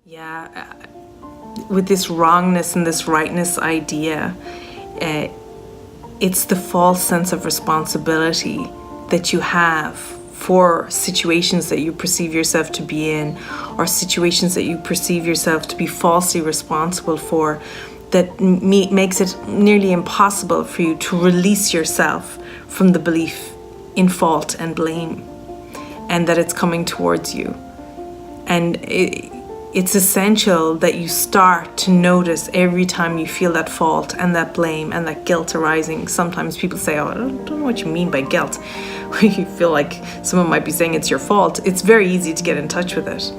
Yeah, with this wrongness and this rightness idea, it's the false sense of responsibility that you have for situations that you perceive yourself to be in, or situations that you perceive yourself to be falsely responsible for, that makes it nearly impossible for you to release yourself from the belief in fault and blame, and that it's coming towards you. And it's essential that you start to notice every time you feel that fault and that blame and that guilt arising. Sometimes people say, oh, I don't know what you mean by guilt. You feel like someone might be saying it's your fault. It's very easy to get in touch with it.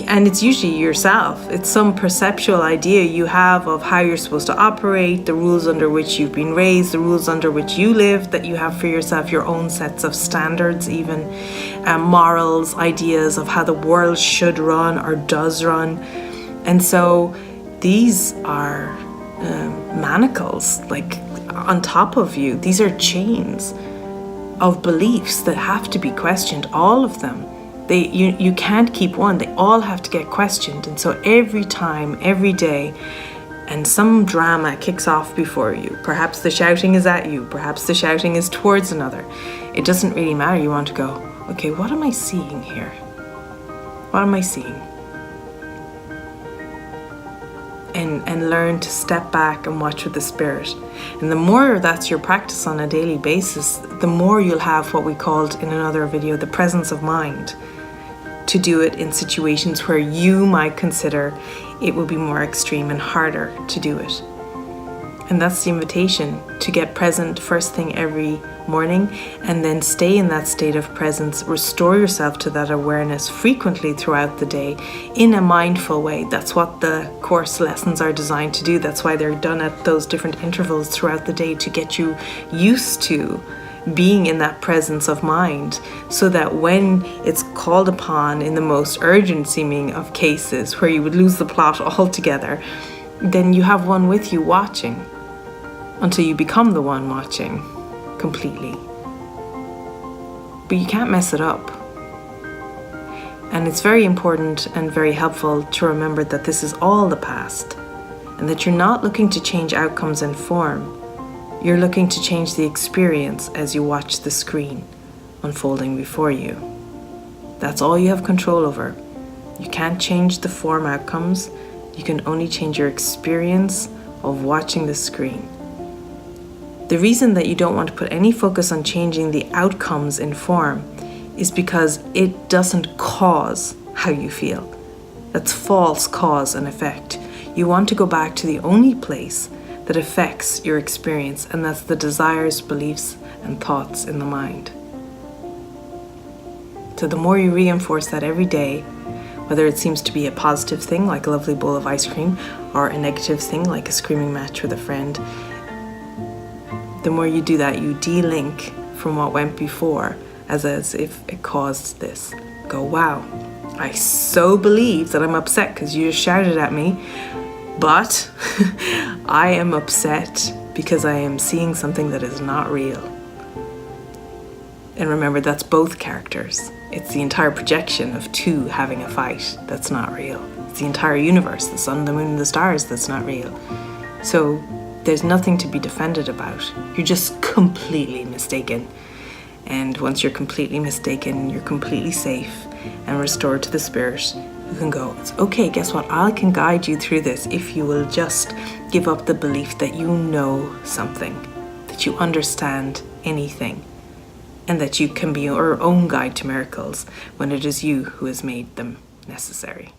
And it's usually yourself. It's some perceptual idea you have of how you're supposed to operate, the rules under which you've been raised, the rules under which you live, that you have for yourself, your own sets of standards even, morals, ideas of how the world should run or does run. And so these are manacles, like on top of you. These are chains of beliefs that have to be questioned, all of them. You can't keep one. They all have to get questioned. And so every time, every day, and some drama kicks off before you. Perhaps the shouting is at you. Perhaps the shouting is towards another. It doesn't really matter. You want to go, okay, what am I seeing here? What am I seeing? And learn to step back and watch with the spirit. And the more that's your practice on a daily basis, the more you'll have what we called in another video, the presence of mind, to do it in situations where you might consider it would be more extreme and harder to do it. And that's the invitation, to get present first thing every morning, and then stay in that state of presence, restore yourself to that awareness frequently throughout the day in a mindful way. That's what the course lessons are designed to do. That's why they're done at those different intervals throughout the day, to get you used to being in that presence of mind, so that when it's called upon in the most urgent seeming of cases where you would lose the plot altogether, then you have one with you watching until you become the one watching completely. But you can't mess it up. And it's very important and very helpful to remember that this is all the past, and that you're not looking to change outcomes and form. You're looking to change the experience as you watch the screen unfolding before you. That's all you have control over. You can't change the form outcomes. You can only change your experience of watching the screen. The reason that you don't want to put any focus on changing the outcomes in form is because it doesn't cause how you feel. That's false cause and effect. You want to go back to the only place that affects your experience, and that's the desires, beliefs, and thoughts in the mind. So the more you reinforce that every day, whether it seems to be a positive thing like a lovely bowl of ice cream, or a negative thing like a screaming match with a friend, the more you do that, you de-link from what went before as if it caused this. Go, wow, I so believe that I'm upset because you just shouted at me, but I am upset because I am seeing something that is not real. And remember, that's both characters. It's the entire projection of two having a fight that's not real. It's the entire universe, the sun, the moon, and the stars, that's not real. So there's nothing to be defended about. You're just completely mistaken. And once you're completely mistaken, you're completely safe and restored to the spirit. You can go, it's okay, guess what? I can guide you through this if you will just give up the belief that you know something, that you understand anything, and that you can be your own guide to miracles when it is you who has made them necessary.